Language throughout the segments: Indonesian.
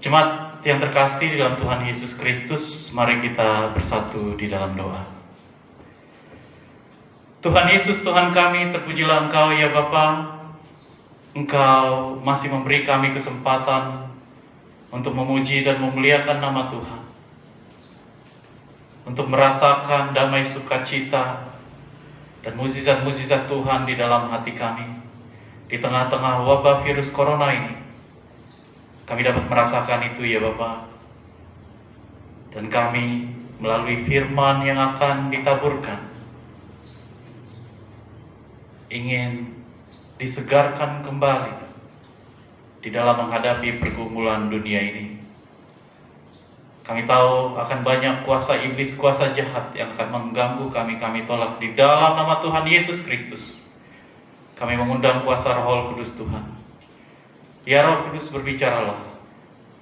Jemaat yang terkasih di dalam Tuhan Yesus Kristus, mari kita bersatu di dalam doa. Tuhan Yesus, Tuhan kami, terpujilah Engkau ya Bapa. Engkau masih memberi kami kesempatan untuk memuji dan memuliakan nama Tuhan, untuk merasakan damai sukacita dan mukjizat-mukjizat Tuhan di dalam hati kami. Di tengah-tengah wabah virus corona ini, kami dapat merasakan itu ya Bapa. Dan kami melalui firman yang akan ditaburkan, ingin disegarkan kembali di dalam menghadapi pergumulan dunia ini. Kami tahu akan banyak kuasa iblis, kuasa jahat yang akan mengganggu kami. Kami tolak di dalam nama Tuhan Yesus Kristus. Kami mengundang kuasa Roh Kudus Tuhan. Ya Roh Kudus, berbicaralah,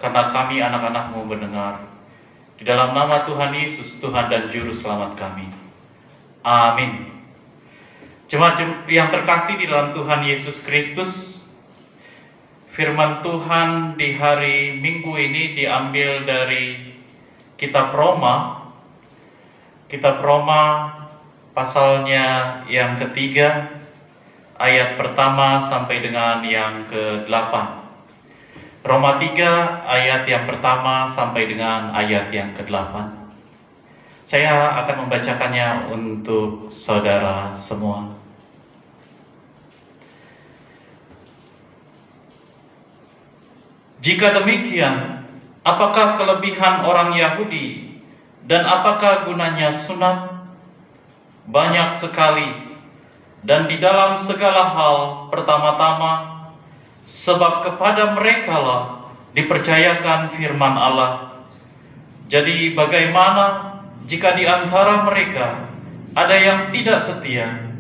karena kami anak-anak-Mu mendengar. Di dalam nama Tuhan Yesus, Tuhan dan Juru Selamat kami. Amin. Jemaat yang terkasih di dalam Tuhan Yesus Kristus, firman Tuhan di hari Minggu ini diambil dari Kitab Roma. Kitab Roma pasalnya yang ketiga, ayat pertama sampai dengan yang ke-8. Roma 3 ayat yang pertama sampai dengan ayat yang ke-8. Saya akan membacakannya untuk saudara semua. Jika demikian, apakah kelebihan orang Yahudi dan apakah gunanya sunat? Banyak sekali, dan di dalam segala hal pertama-tama, sebab kepada merekalah dipercayakan firman Allah. Jadi bagaimana jika di antara mereka ada yang tidak setia?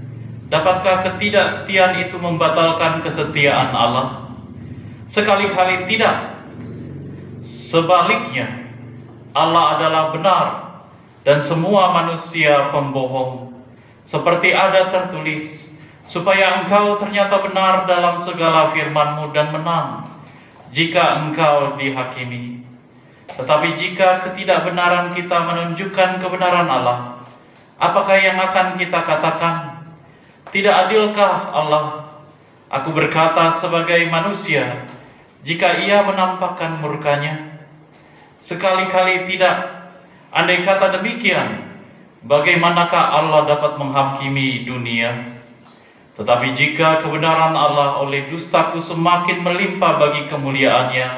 Dapatkah ketidaksetiaan itu membatalkan kesetiaan Allah? Sekali-kali tidak. Sebaliknya, Allah adalah benar dan semua manusia pembohong. Seperti ada tertulis, supaya engkau ternyata benar dalam segala firman-Mu dan menang jika engkau dihakimi. Tetapi jika ketidakbenaran kita menunjukkan kebenaran Allah, apakah yang akan kita katakan? Tidak adilkah Allah? Aku berkata sebagai manusia, jika Ia menampakkan murkanya? Sekali-kali tidak. Andai kata demikian, bagaimanakah Allah dapat menghakimi dunia? Tetapi jika kebenaran Allah oleh dustaku semakin melimpah bagi kemuliaannya,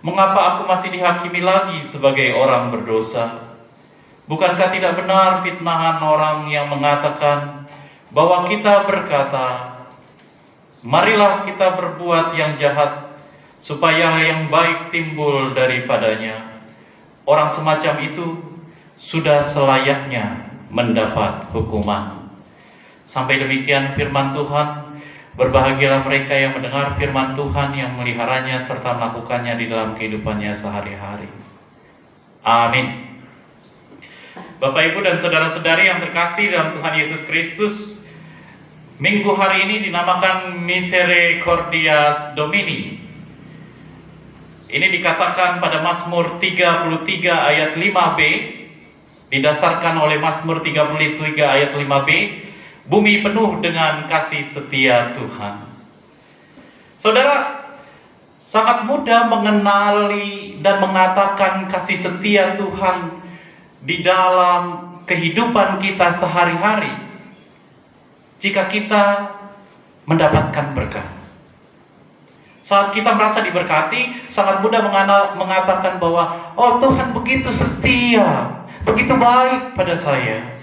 mengapa aku masih dihakimi lagi sebagai orang berdosa? Bukankah tidak benar fitnahan orang yang mengatakan bahwa kita berkata, marilah kita berbuat yang jahat, supaya yang baik timbul daripadanya? Orang semacam itu sudah selayaknya mendapat hukuman. Sampai demikian firman Tuhan. Berbahagialah mereka yang mendengar firman Tuhan, yang meliharanya serta melakukannya di dalam kehidupannya sehari-hari. Amin. Bapak, Ibu, dan saudara-saudari yang terkasih dalam Tuhan Yesus Kristus, Minggu hari ini dinamakan Misericordias Domini. Ini dikatakan pada Mazmur 33 ayat 5b, didasarkan oleh Mazmur 33 ayat 5b, bumi penuh dengan kasih setia Tuhan. Saudara, sangat mudah mengenali dan mengatakan kasih setia Tuhan di dalam kehidupan kita sehari-hari jika kita mendapatkan berkat. Saat kita merasa diberkati, sangat mudah mengatakan bahwa, oh Tuhan begitu setia, begitu baik pada saya.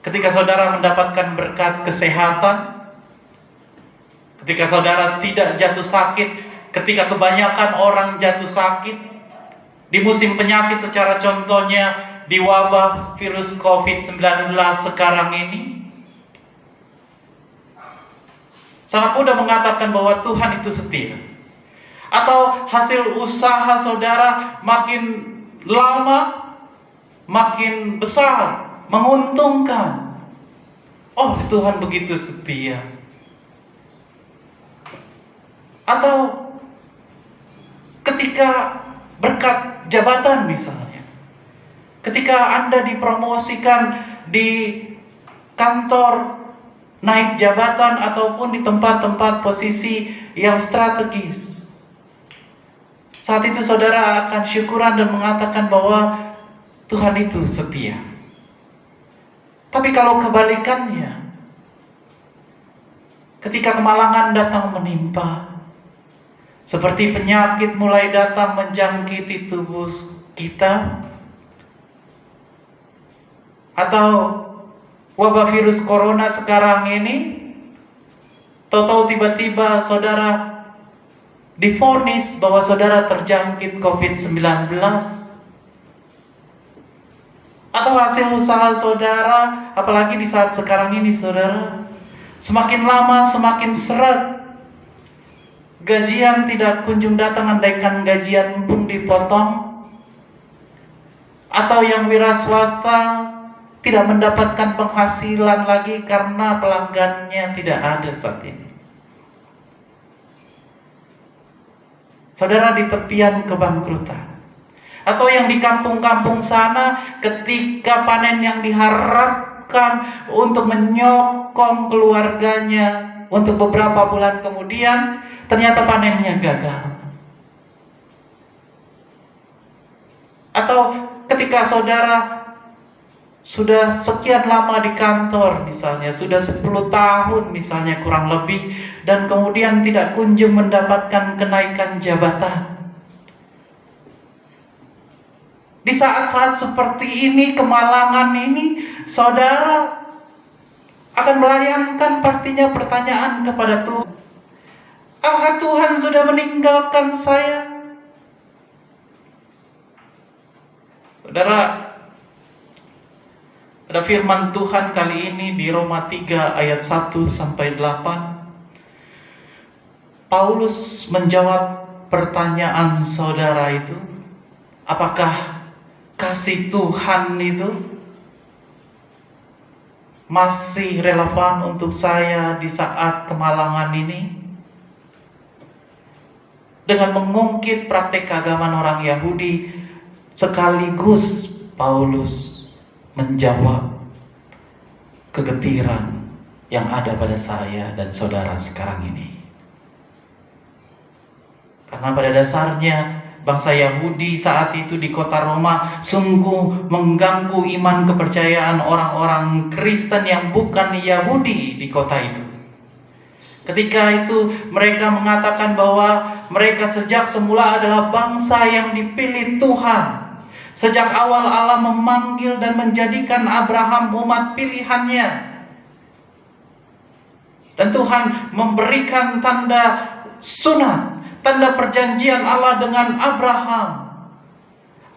Ketika saudara mendapatkan berkat kesehatan, ketika saudara tidak jatuh sakit, ketika kebanyakan orang jatuh sakit, di musim penyakit secara contohnya di wabah virus COVID-19 sekarang ini, sangat mudah mengatakan bahwa Tuhan itu setia. Atau hasil usaha saudara makin lama, makin besar, menguntungkan. Oh, Tuhan begitu setia. Atau ketika berkat jabatan misalnya, ketika Anda dipromosikan di kantor, naik jabatan ataupun di tempat-tempat posisi yang strategis, saat itu saudara akan syukuran dan mengatakan bahwa Tuhan itu setia. Tapi kalau kebalikannya, ketika kemalangan datang menimpa, seperti penyakit mulai datang menjangkiti tubuh kita, atau wabah virus corona sekarang ini, tahu-tahu tiba-tiba saudara divonis bahwa saudara terjangkit COVID-19, atau hasil usaha saudara, apalagi di saat sekarang ini saudara, semakin lama semakin seret, gajian tidak kunjung datang, andaikan gajian pun dipotong, atau yang wira swasta tidak mendapatkan penghasilan lagi karena pelanggannya tidak ada saat ini. Saudara di tepian kebangkrutan, atau yang di kampung-kampung sana, ketika panen yang diharapkan untuk menyokong keluarganya untuk beberapa bulan kemudian, ternyata panennya gagal. Atau ketika saudara sudah sekian lama di kantor misalnya, sudah 10 tahun misalnya kurang lebih, dan kemudian tidak kunjung mendapatkan kenaikan jabatan. Di saat-saat seperti ini, kemalangan ini, saudara akan melayangkan pastinya pertanyaan kepada Tuhan. Apakah Tuhan sudah meninggalkan saya? Saudara, ada firman Tuhan kali ini di Roma 3 ayat 1-8. Paulus menjawab pertanyaan saudara itu. Apakah kasih Tuhan itu masih relevan untuk saya di saat kemalangan ini? Dengan mengungkit praktek keagamaan orang Yahudi, sekaligus Paulus menjawab kegetiran yang ada pada saya dan saudara sekarang ini. Karena pada dasarnya bangsa Yahudi saat itu di kota Roma sungguh mengganggu iman kepercayaan orang-orang Kristen yang bukan Yahudi di kota itu. Ketika itu mereka mengatakan bahwa mereka sejak semula adalah bangsa yang dipilih Tuhan. Sejak awal Allah memanggil dan menjadikan Abraham umat pilihannya. Dan Tuhan memberikan tanda sunat, tanda perjanjian Allah dengan Abraham.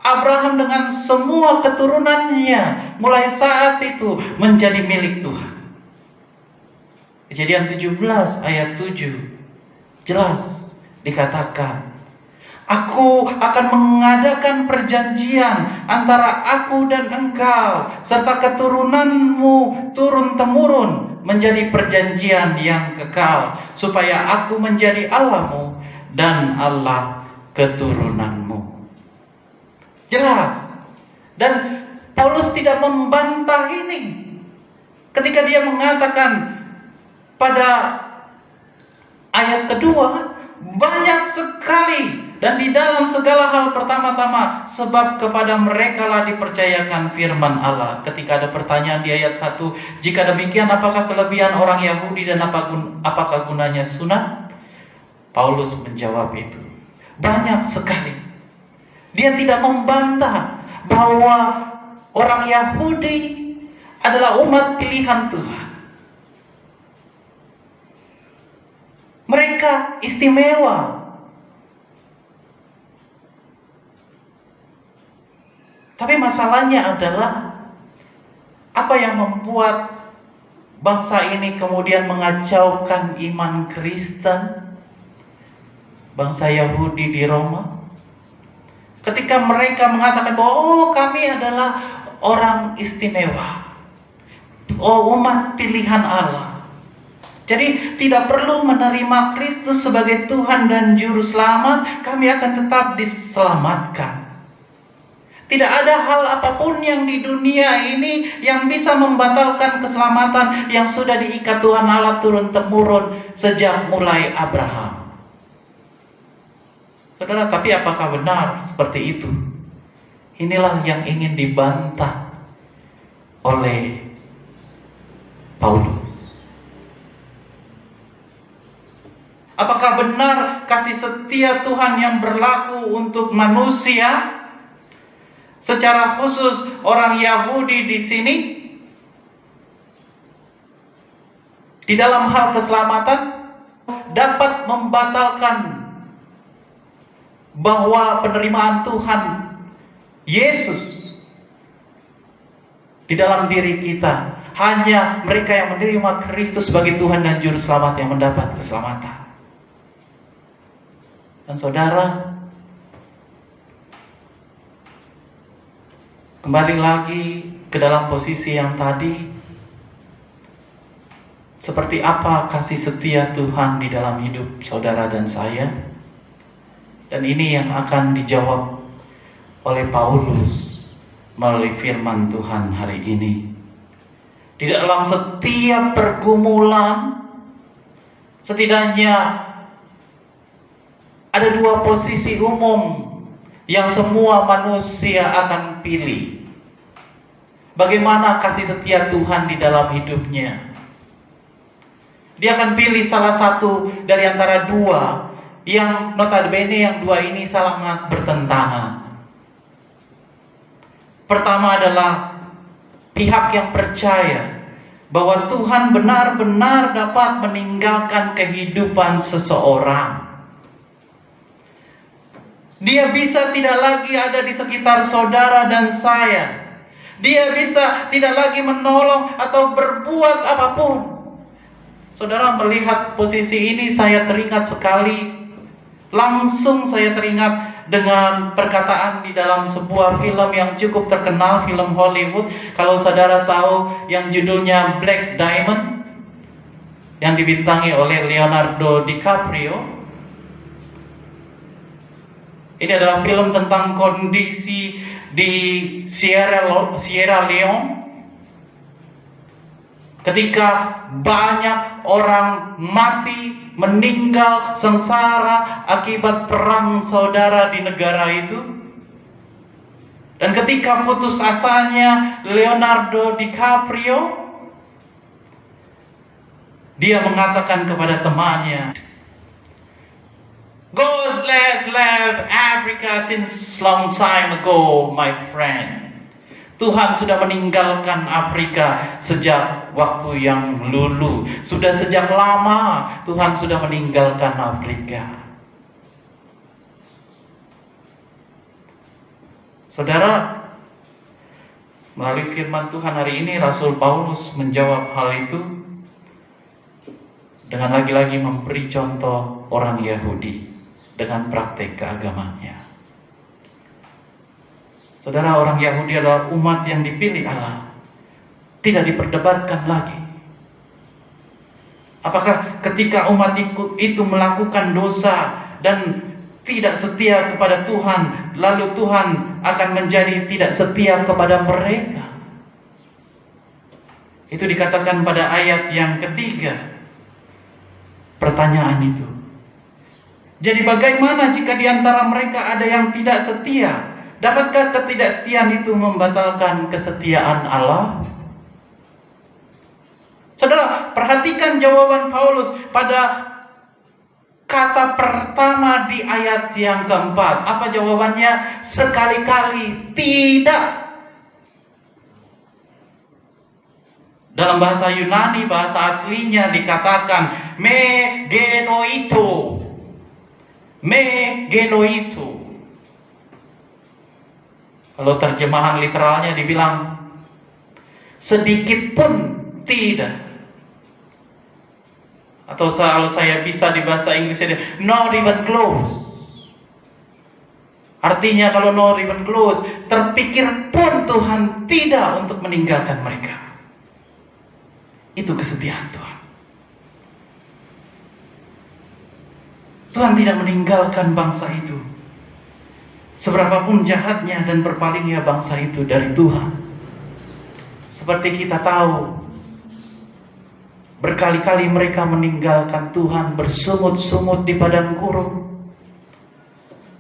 Abraham dengan semua keturunannya mulai saat itu menjadi milik Tuhan. Kejadian 17 ayat 7 jelas dikatakan, Aku akan mengadakan perjanjian antara aku dan engkau serta keturunanmu turun-temurun menjadi perjanjian yang kekal, supaya aku menjadi Allahmu dan Allah keturunanmu. Jelas. Dan Paulus tidak membantah ini ketika dia mengatakan pada ayat kedua, banyak sekali dan di dalam segala hal pertama-tama, sebab kepada merekalah dipercayakan firman Allah. Ketika ada pertanyaan di ayat 1, jika demikian apakah kelebihan orang Yahudi dan apakah gunanya sunat? Paulus menjawab itu. Banyak sekali. Dia tidak membantah bahwa orang Yahudi adalah umat pilihan Tuhan. Mereka istimewa. Tapi masalahnya adalah apa yang membuat bangsa ini kemudian mengacaukan iman Kristen, bangsa Yahudi di Roma. Ketika mereka mengatakan bahwa kami adalah orang istimewa, umat pilihan Allah. Jadi tidak perlu menerima Kristus sebagai Tuhan dan Juru Selamat, kami akan tetap diselamatkan. Tidak ada hal apapun yang di dunia ini yang bisa membatalkan keselamatan yang sudah diikat Tuhan Allah turun-temurun sejak mulai Abraham. Saudara, tapi apakah benar seperti itu? Inilah yang ingin dibantah oleh Paulus. Apakah benar kasih setia Tuhan yang berlaku untuk manusia, secara khusus orang Yahudi di sini, di dalam hal keselamatan, dapat membatalkan bahwa penerimaan Tuhan Yesus di dalam diri kita? Hanya mereka yang menerima Kristus sebagai Tuhan dan Juru Selamat yang mendapat keselamatan. Dan saudara, kembali lagi ke dalam posisi yang tadi, seperti apa kasih setia Tuhan di dalam hidup saudara dan saya? Dan ini yang akan dijawab oleh Paulus melalui firman Tuhan hari ini. Di dalam setiap pergumulan, setidaknya ada dua posisi umum yang semua manusia akan pilih. Bagaimana kasih setia Tuhan di dalam hidupnya? Dia akan pilih salah satu dari antara dua, yang notabene yang dua ini sangat bertentangan. Pertama adalah pihak yang percaya bahwa Tuhan benar-benar dapat meninggalkan kehidupan seseorang. Dia bisa tidak lagi ada di sekitar saudara dan saya. Dia bisa tidak lagi menolong atau berbuat apapun. Saudara melihat posisi ini, saya teringat sekali. Langsung saya teringat dengan perkataan di dalam sebuah film yang cukup terkenal, film Hollywood. Kalau saudara tahu yang judulnya Black Diamond, yang dibintangi oleh Leonardo DiCaprio. Ini adalah film tentang kondisi di Sierra Leone ketika banyak orang mati, meninggal, sengsara akibat perang saudara di negara itu. Dan ketika putus asanya Leonardo DiCaprio, dia mengatakan kepada temannya, "God has left Africa since long time ago, my friend." Tuhan sudah meninggalkan Afrika sejak waktu yang dulu. Sudah sejak lama Tuhan sudah meninggalkan Afrika. Saudara, melalui firman Tuhan hari ini, Rasul Paulus menjawab hal itu dengan lagi-lagi memberi contoh orang Yahudi dengan praktek keagamannya. Saudara, orang Yahudi adalah umat yang dipilih Allah, tidak diperdebatkan lagi. Apakah ketika umat itu melakukan dosa dan tidak setia kepada Tuhan, lalu Tuhan akan menjadi tidak setia kepada mereka? Itu dikatakan pada ayat yang ketiga. Pertanyaan itu, jadi bagaimana jika di antara mereka ada yang tidak setia? Dapatkah ketidaksetiaan itu membatalkan kesetiaan Allah? Saudara, perhatikan jawaban Paulus pada kata pertama di ayat yang keempat. Apa jawabannya? Sekali-kali tidak. Dalam bahasa Yunani, bahasa aslinya dikatakan me genoito. Me genoito. Kalau terjemahan literalnya dibilang sedikit pun tidak. Atau kalau saya bisa di bahasa Inggrisnya, not even close. Artinya kalau not even close, terpikir pun Tuhan tidak untuk meninggalkan mereka. Itu kesetiaan Tuhan. Tuhan tidak meninggalkan bangsa itu. Seberapapun jahatnya dan berpalingnya bangsa itu dari Tuhan. Seperti kita tahu, berkali-kali mereka meninggalkan Tuhan, bersungut-sungut di padang gurun.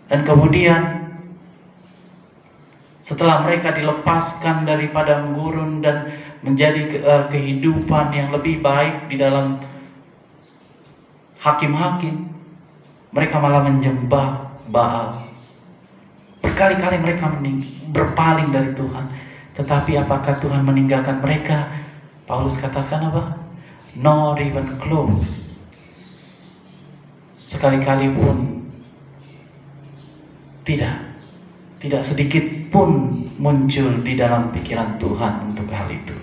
Dan kemudian setelah mereka dilepaskan dari padang gurun dan menjadi kehidupan yang lebih baik di dalam hakim-hakim, mereka malah menyembah Baal. Berkali-kali mereka berpaling dari Tuhan. Tetapi apakah Tuhan meninggalkan mereka? Paulus katakan apa? Not even close. Sekali-kali pun tidak sedikit pun muncul di dalam pikiran Tuhan untuk hal itu.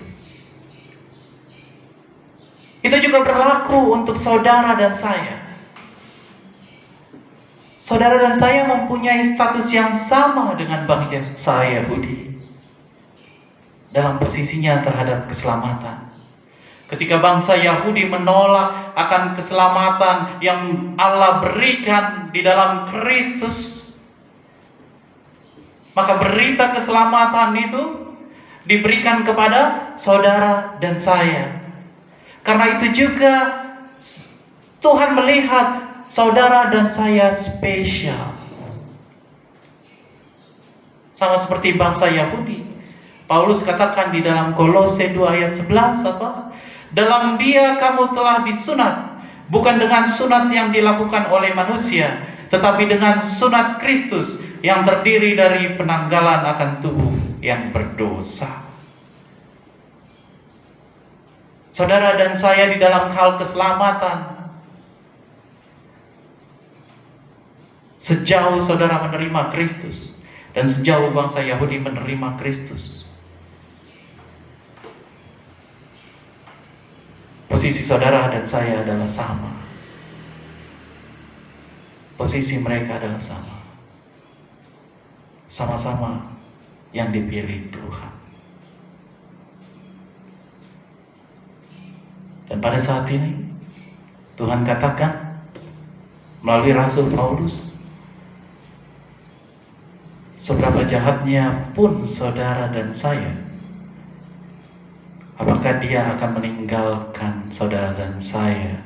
Itu juga berlaku untuk saudara dan saya. Saudara dan saya mempunyai status yang sama dengan bangsa Yahudi dalam posisinya terhadap keselamatan. Ketika bangsa Yahudi menolak akan keselamatan yang Allah berikan di dalam Kristus, maka berita keselamatan itu diberikan kepada saudara dan saya. Karena itu juga Tuhan melihat saudara dan saya spesial. Sama seperti bangsa Yahudi. Paulus katakan di dalam Kolose 2 ayat 11 apa? Dalam Dia kamu telah disunat, bukan dengan sunat yang dilakukan oleh manusia, tetapi dengan sunat Kristus yang terdiri dari penanggalan akan tubuh yang berdosa. Saudara dan saya di dalam hal keselamatan, sejauh saudara menerima Kristus dan sejauh bangsa Yahudi menerima Kristus, posisi saudara dan saya adalah sama. Posisi mereka adalah sama. Sama-sama yang dipilih Tuhan. Dan pada saat ini Tuhan katakan melalui Rasul Paulus, seberapa jahatnya pun saudara dan saya, apakah Dia akan meninggalkan saudara dan saya?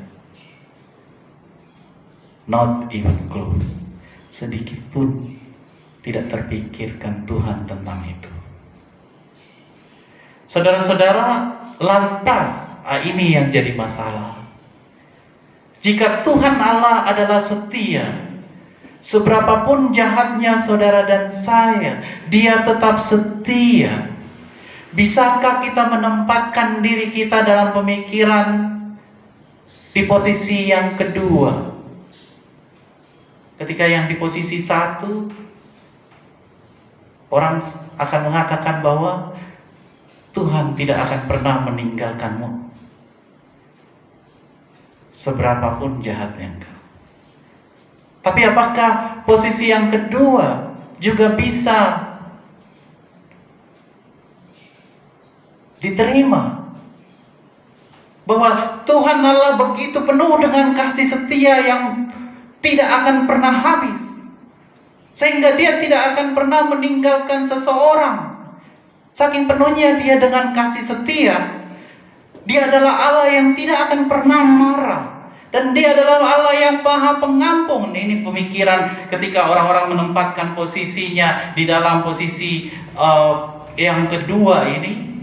Not even close. Sedikit pun tidak terpikirkan Tuhan tentang itu. Saudara-saudara, lantas ini yang jadi masalah. Jika Tuhan Allah adalah setia, seberapapun jahatnya saudara dan saya, Dia tetap setia. Bisakah kita menempatkan diri kita dalam pemikiran di posisi yang kedua? Ketika yang di posisi satu, orang akan mengatakan bahwa Tuhan tidak akan pernah meninggalkanmu, seberapapun jahatnya engkau. Tapi apakah posisi yang kedua juga bisa diterima? Bahwa Tuhan Allah begitu penuh dengan kasih setia yang tidak akan pernah habis, sehingga Dia tidak akan pernah meninggalkan seseorang. Saking penuhnya Dia dengan kasih setia, Dia adalah Allah yang tidak akan pernah marah, dan Dia adalah Allah yang Maha Pengampun. Ini pemikiran ketika orang-orang menempatkan posisinya di dalam posisi yang kedua ini,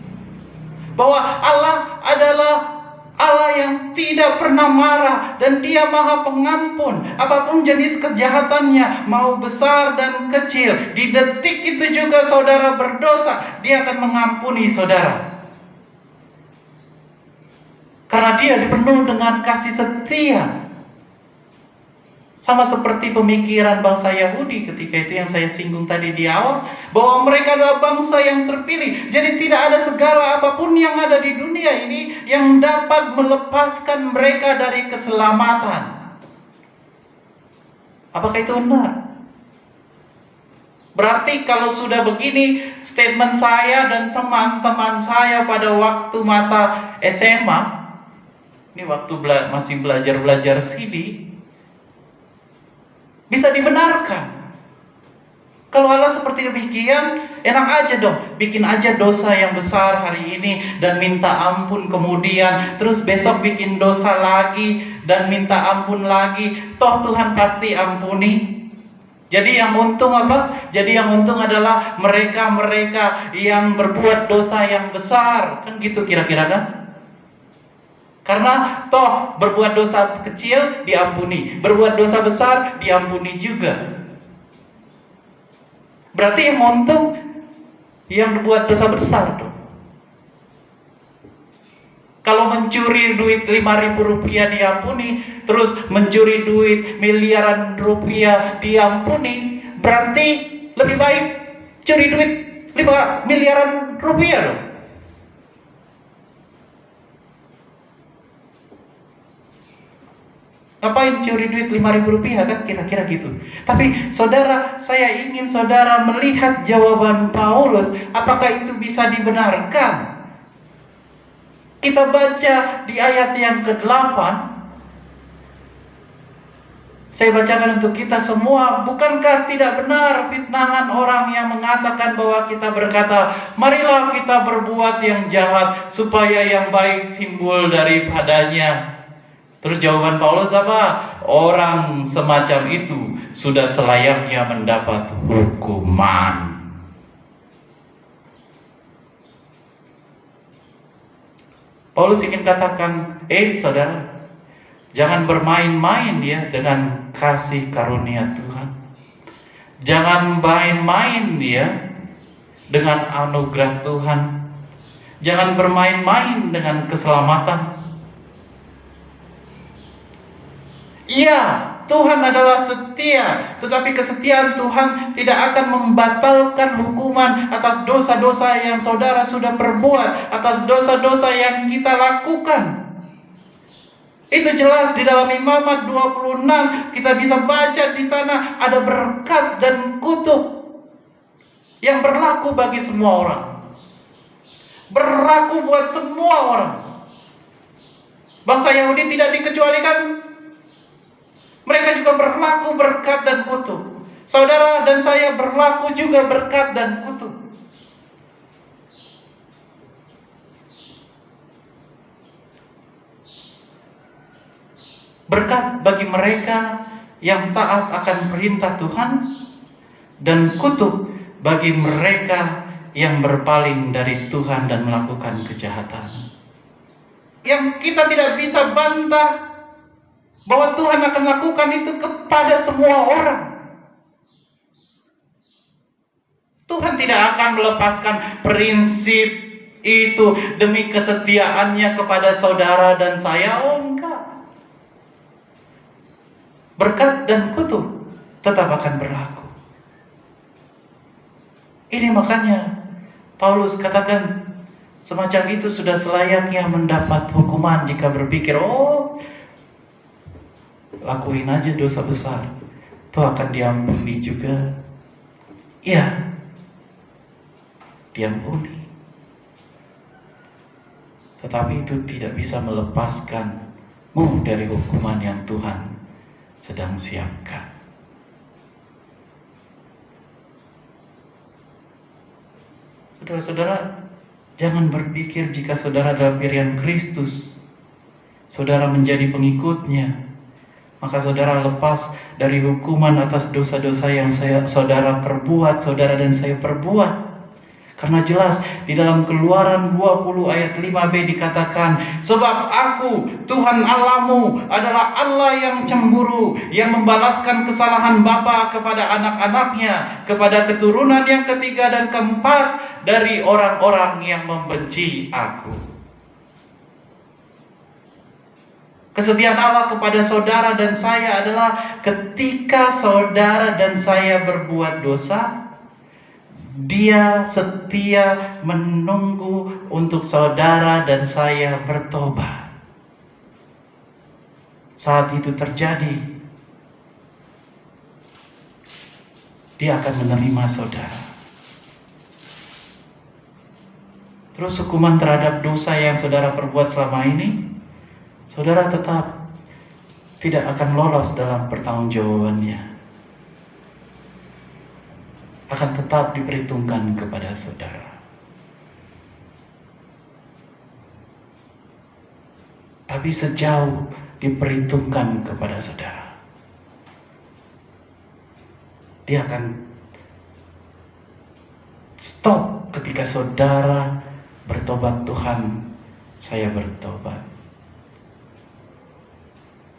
bahwa Allah adalah Allah yang tidak pernah marah dan Dia Maha Pengampun. Apapun jenis kejahatannya, mau besar dan kecil, di detik itu juga saudara berdosa, Dia akan mengampuni saudara. Karena Dia dipenuhi dengan kasih setia. Sama seperti pemikiran bangsa Yahudi ketika itu yang saya singgung tadi di awal, bahwa mereka adalah bangsa yang terpilih. Jadi tidak ada segala apapun yang ada di dunia ini yang dapat melepaskan mereka dari keselamatan. Apakah itu benar? Berarti kalau sudah begini, statement saya dan teman-teman saya pada waktu masa SMA, ini waktu masih belajar CD, bisa dibenarkan. Kalau Allah seperti demikian, enak aja dong, bikin aja dosa yang besar hari ini dan minta ampun kemudian, terus besok bikin dosa lagi dan minta ampun lagi, toh Tuhan pasti ampuni. Jadi yang untung apa? Jadi yang untung adalah mereka-mereka yang berbuat dosa yang besar, kan gitu kira-kira kan? Karena toh berbuat dosa kecil diampuni, berbuat dosa besar diampuni juga. Berarti yang untung yang berbuat dosa besar dong. Kalau mencuri duit 5.000 rupiah diampuni, terus mencuri duit miliaran rupiah diampuni, berarti lebih baik curi duit 5 miliaran rupiah dong. Ngapain curi duit 5.000 rupiah kan kira-kira gitu. Tapi saudara, saya ingin saudara melihat jawaban Paulus. Apakah itu bisa dibenarkan? Kita baca di ayat yang ke-8. Saya bacakan untuk kita semua. Bukankah tidak benar fitnahan orang yang mengatakan bahwa kita berkata, marilah kita berbuat yang jahat supaya yang baik timbul daripadanya. Terus jawaban Paulus apa? Orang semacam itu sudah selayaknya mendapat hukuman. Paulus ingin katakan, saudara, jangan bermain-main ya dengan kasih karunia Tuhan. Jangan main-main ya dengan anugerah Tuhan. Jangan bermain-main dengan keselamatan. Iya, Tuhan adalah setia, tetapi kesetiaan Tuhan tidak akan membatalkan hukuman atas dosa-dosa yang saudara sudah perbuat, atas dosa-dosa yang kita lakukan. Itu jelas di dalam Imamat 26 kita bisa baca di sana ada berkat dan kutuk yang berlaku bagi semua orang. Berlaku buat semua orang. Bangsa Yahudi tidak dikecualikan. Mereka juga berlaku berkat dan kutuk. Saudara dan saya berlaku juga berkat dan kutuk. Berkat bagi mereka yang taat akan perintah Tuhan, dan kutuk bagi mereka yang berpaling dari Tuhan dan melakukan kejahatan. Yang kita tidak bisa bantah bahwa Tuhan akan lakukan itu kepada semua orang. Tuhan tidak akan melepaskan prinsip itu demi kesetiaannya kepada saudara dan saya. Oh enggak. Berkat dan kutuk tetap akan berlaku. Ini makanya Paulus katakan semacam itu sudah selayaknya mendapat hukuman jika berpikir, lakuin aja dosa besar, itu akan diampuni juga. Iya, diampuni. Tetapi itu tidak bisa melepaskanmu dari hukuman yang Tuhan sedang siapkan. Saudara-saudara, jangan berpikir jika saudara adalah pilihan Kristus, saudara menjadi pengikutnya, maka saudara lepas dari hukuman atas dosa-dosa yang saudara perbuat, saudara dan saya perbuat. Karena jelas di dalam Keluaran 20 ayat 5b dikatakan, sebab aku, Tuhan Allahmu, adalah Allah yang cemburu, yang membalaskan kesalahan bapa kepada anak-anaknya, kepada keturunan yang ketiga dan keempat dari orang-orang yang membenci aku. Kesetiaan Allah kepada saudara dan saya adalah ketika saudara dan saya berbuat dosa, Dia setia menunggu untuk saudara dan saya bertobat. Saat itu terjadi, Dia akan menerima saudara. Terus hukuman terhadap dosa yang saudara perbuat selama ini, saudara tetap tidak akan lolos dalam pertanggungjawabannya. akan tetap diperhitungkan kepada saudara. Tapi sejauh diperhitungkan kepada saudara, dia akan stop ketika saudara bertobat, Tuhan, saya bertobat.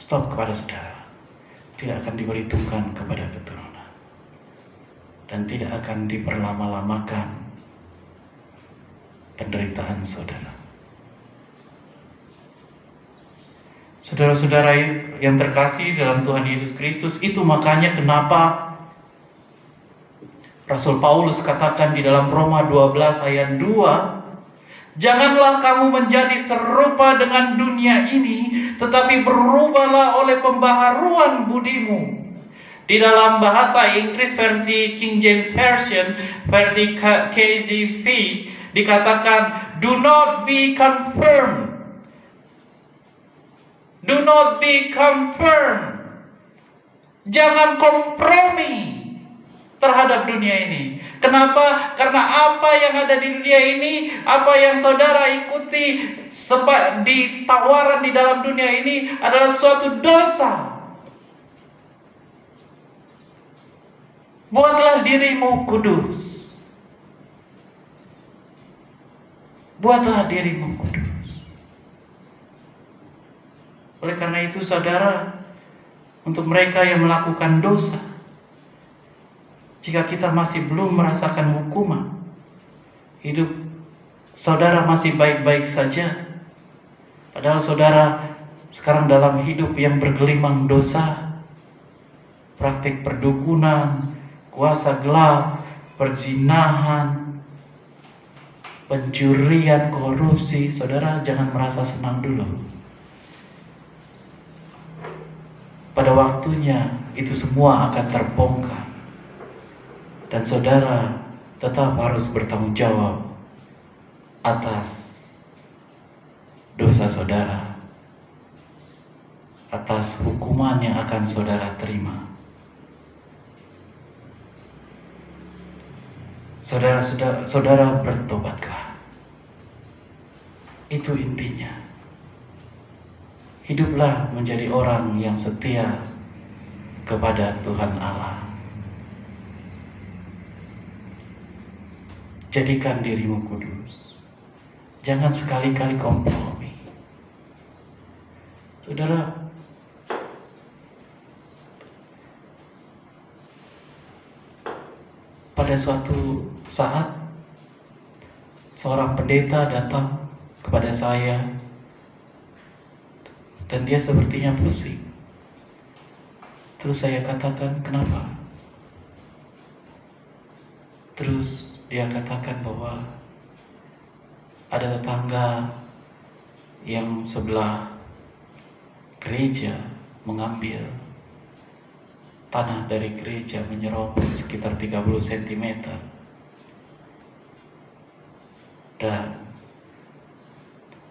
Stop kepada saudara. Tidak akan diperhitungkan kepada keturunan. Dan tidak akan diperlama-lamakan penderitaan saudara. Saudara-saudara yang terkasih dalam Tuhan Yesus Kristus, itu makanya kenapa Rasul Paulus katakan di dalam Roma 12 ayat 2, janganlah kamu menjadi serupa dengan dunia ini, tetapi berubahlah oleh pembaharuan budimu. Di dalam bahasa Inggris versi King James Version, versi KJV, dikatakan, do not be conformed. Do not be confirmed. Jangan kompromi terhadap dunia ini. Kenapa? Karena apa yang ada di dunia ini, apa yang saudara ikuti di tawaran di dalam dunia ini adalah suatu dosa. Buatlah dirimu kudus. Buatlah dirimu kudus. Oleh karena itu saudara, untuk mereka yang melakukan dosa, jika kita masih belum merasakan hukuman, hidup saudara masih baik-baik saja, padahal saudara sekarang dalam hidup yang bergelimang dosa, praktik perdukunan, kuasa gelap, perzinahan, pencurian, korupsi, saudara jangan merasa senang dulu. Pada waktunya itu semua akan terbongkar. Dan saudara tetap harus bertanggung jawab atas dosa saudara, atas hukuman yang akan saudara terima. Saudara bertobatlah. Itu intinya. Hiduplah menjadi orang yang setia kepada Tuhan Allah. Jadikan dirimu kudus. Jangan sekali-kali kompromi. Saudara, pada suatu saat seorang pendeta datang kepada saya dan dia sepertinya pusing. Terus saya katakan, kenapa? Terus dia katakan bahwa ada tetangga yang sebelah gereja mengambil tanah dari gereja menyerobot sekitar 30 cm. Dan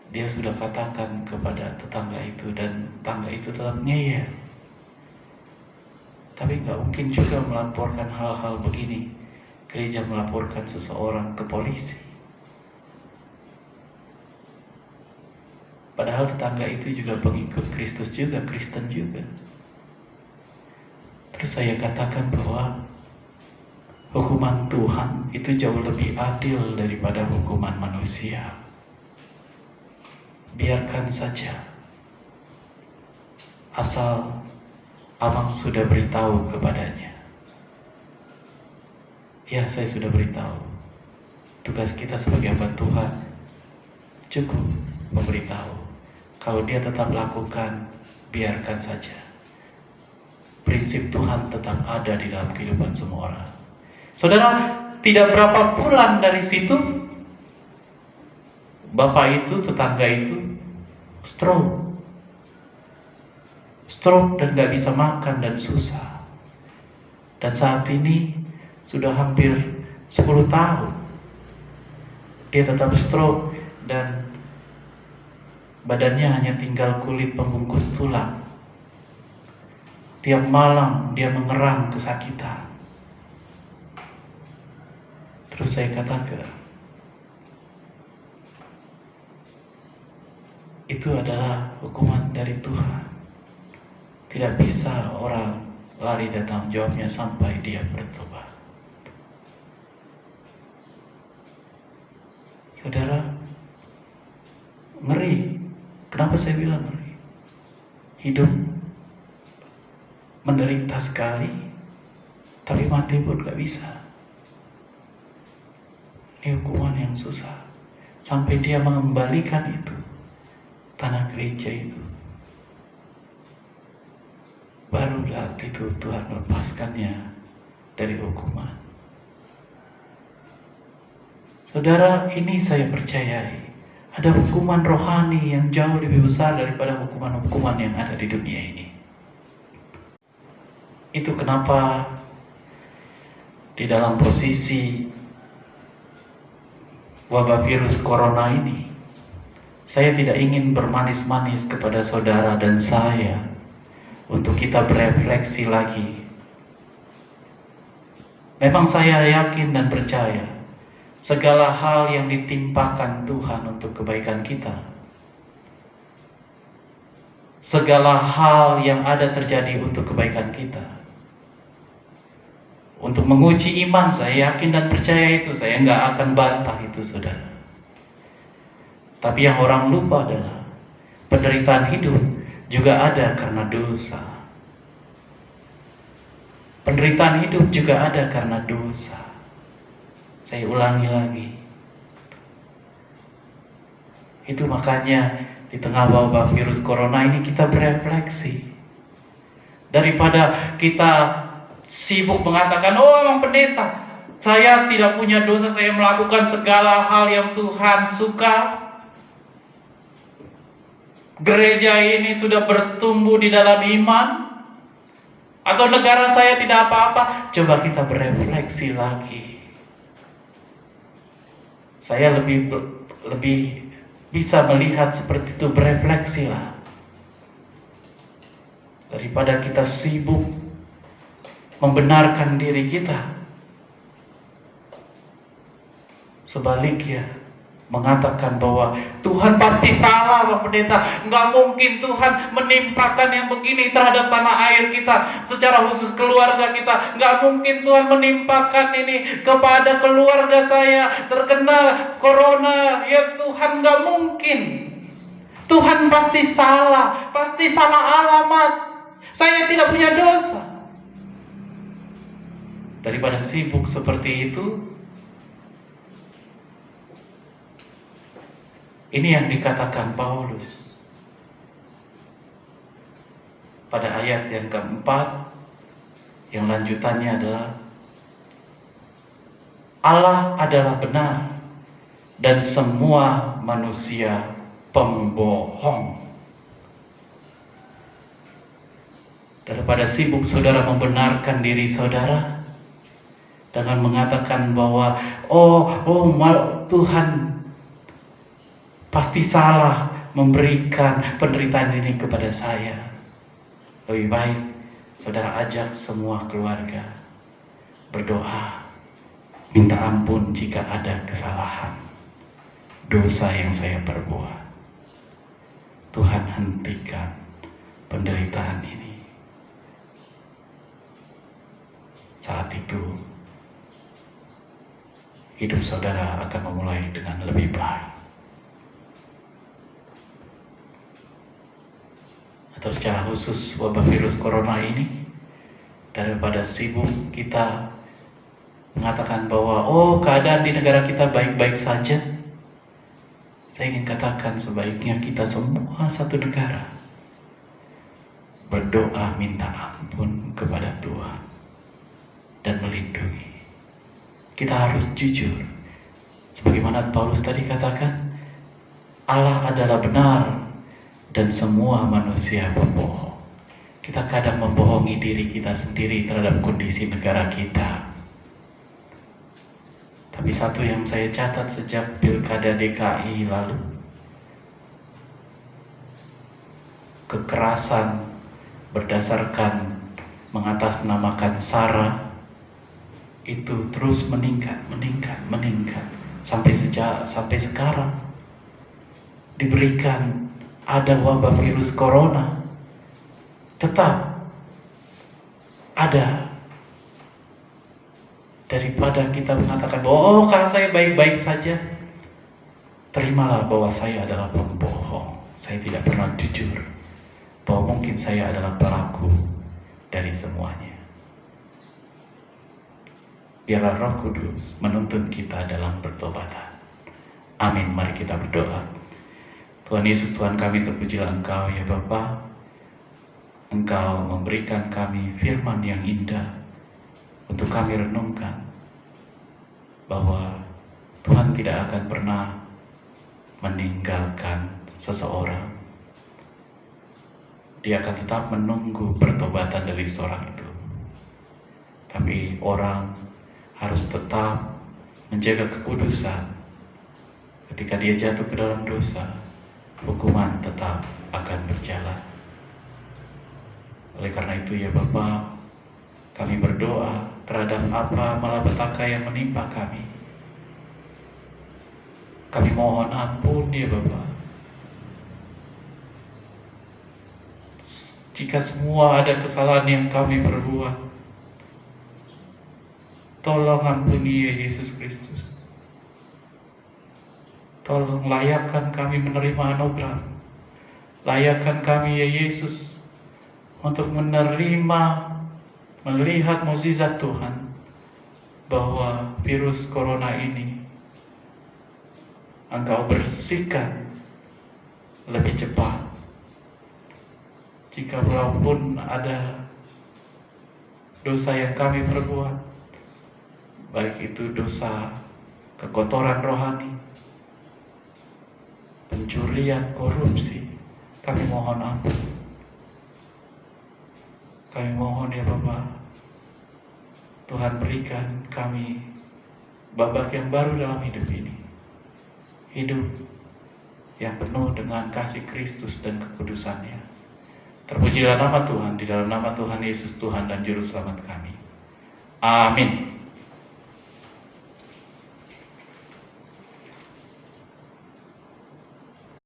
dia sudah katakan kepada tetangga itu, dan tetangga itu tetap ngeyel. Tapi nggak mungkin juga melaporkan hal-hal begini. Gereja melaporkan seseorang ke polisi. Padahal tetangga itu juga pengikut Kristus juga, Kristen juga. Terus saya katakan bahwa hukuman Tuhan itu jauh lebih adil daripada hukuman manusia. Biarkan saja. Asal abang sudah beritahu kepadanya. Ya, saya sudah beritahu. Tugas kita sebagai hamba Tuhan cukup memberitahu. Kalau dia tetap lakukan, biarkan saja. Prinsip Tuhan tetap ada di dalam kehidupan semua orang. Saudara, tidak berapa bulan dari situ, bapak itu, tetangga itu stroke dan gak bisa makan dan susah. Dan saat ini sudah hampir 10 tahun dia tetap stroke dan badannya hanya tinggal kulit pembungkus tulang. Tiap malam dia mengerang kesakitan. Terus saya katakan, itu adalah hukuman dari Tuhan. Tidak bisa orang lari dari tanggung jawabnya sampai dia bertobat. Saudara, ngeri. Kenapa saya bilang ngeri? Hidup menderita sekali, tapi mati pun gak bisa. Ini hukuman yang susah. Sampai dia mengembalikan itu, tanah gereja itu. Baru saat itu Tuhan melepaskannya dari hukuman. Saudara, ini saya percayai. Ada hukuman rohani yang jauh lebih besar daripada hukuman-hukuman yang ada di dunia ini. Itu kenapa di dalam posisi wabah virus corona ini, saya tidak ingin bermanis-manis kepada saudara dan saya untuk kita berefleksi lagi. Memang saya yakin dan percaya segala hal yang ditimpakan Tuhan untuk kebaikan kita, segala hal yang ada terjadi untuk kebaikan kita, untuk menguji iman. Saya yakin dan percaya itu. Saya nggak akan bantah itu, saudara. Tapi yang orang lupa adalah penderitaan hidup juga ada karena dosa. Penderitaan hidup juga ada karena dosa. Saya ulangi lagi. Itu makanya di tengah wabah virus corona ini kita berefleksi. Daripada kita sibuk mengatakan, oh emang pendeta, saya tidak punya dosa, saya melakukan segala hal yang Tuhan suka. Gereja ini sudah bertumbuh di dalam iman. Atau negara saya tidak apa-apa. Coba kita berefleksi lagi. Saya lebih bisa melihat seperti itu, berefleksilah. Daripada kita sibuk membenarkan diri kita. Sebaliknya, mengatakan bahwa Tuhan pasti salah, Pak Pendeta. Nggak mungkin Tuhan menimpakan yang begini terhadap tanah air kita, secara khusus keluarga kita. Nggak mungkin Tuhan menimpakan ini kepada keluarga saya terkena corona. Ya Tuhan, nggak mungkin. Tuhan pasti salah alamat. Saya tidak punya dosa. Daripada sibuk seperti itu, ini yang dikatakan Paulus pada ayat yang keempat, yang lanjutannya adalah Allah adalah benar dan semua manusia pembohong. Daripada sibuk saudara membenarkan diri saudara dengan mengatakan bahwa Tuhan pasti salah memberikan penderitaan ini kepada saya. Lebih baik saudara ajak semua keluarga berdoa, minta ampun jika ada kesalahan, dosa yang saya perbuat. Tuhan, hentikan penderitaan ini. Saat itu hidup saudara akan memulai dengan lebih baik. Atau secara khusus wabah virus corona ini, daripada sibuk kita mengatakan bahwa keadaan di negara kita baik-baik saja, saya ingin katakan sebaiknya kita semua satu negara berdoa minta ampun kepada Tuhan dan melindungi. Kita harus jujur, sebagaimana Paulus tadi katakan, Allah adalah benar dan semua manusia pembohong. Kita kadang membohongi diri kita sendiri terhadap kondisi negara kita. Tapi satu yang saya catat sejak Pilkada DKI lalu, kekerasan berdasarkan mengatasnamakan SARA itu terus meningkat sampai sekarang diberikan ada wabah virus corona, tetap ada. Daripada kita mengatakan bahwa kalau saya baik-baik saja, terimalah bahwa saya adalah pembohong, saya tidak pernah jujur, bahwa mungkin saya adalah pelaku dari semuanya. Biarlah Roh Kudus menuntun kita dalam pertobatan. Amin. Mari kita berdoa. Tuhan Yesus, Tuhan kami, terpujilah Engkau ya Bapa. Engkau memberikan kami firman yang indah untuk kami renungkan, bahwa Tuhan tidak akan pernah meninggalkan seseorang. Dia akan tetap menunggu pertobatan dari seorang itu. Tapi orang harus tetap menjaga kekudusan. Ketika dia jatuh ke dalam dosa, hukuman tetap akan berjalan. Oleh karena itu ya Bapa, kami berdoa terhadap apa malapetaka yang menimpa kami. Kami mohon ampun ya Bapa. Jika semua ada kesalahan yang kami perbuat, tolong ampuni ya Yesus Kristus. Tolong layakkan kami menerima anugerah. Layakkan kami ya Yesus untuk melihat mukjizat Tuhan, bahwa virus corona ini Engkau bersihkan lebih cepat. Jika walaupun ada dosa yang kami perbuat, baik itu dosa kekotoran rohani, pencurian, korupsi, kami mohon ampun. Kami mohon ya Bapa, Tuhan berikan kami babak yang baru dalam hidup ini. Hidup yang penuh dengan kasih Kristus dan kekudusannya. Terpujilah nama Tuhan, di dalam nama Tuhan Yesus, Tuhan dan Juru Selamat kami. Amin.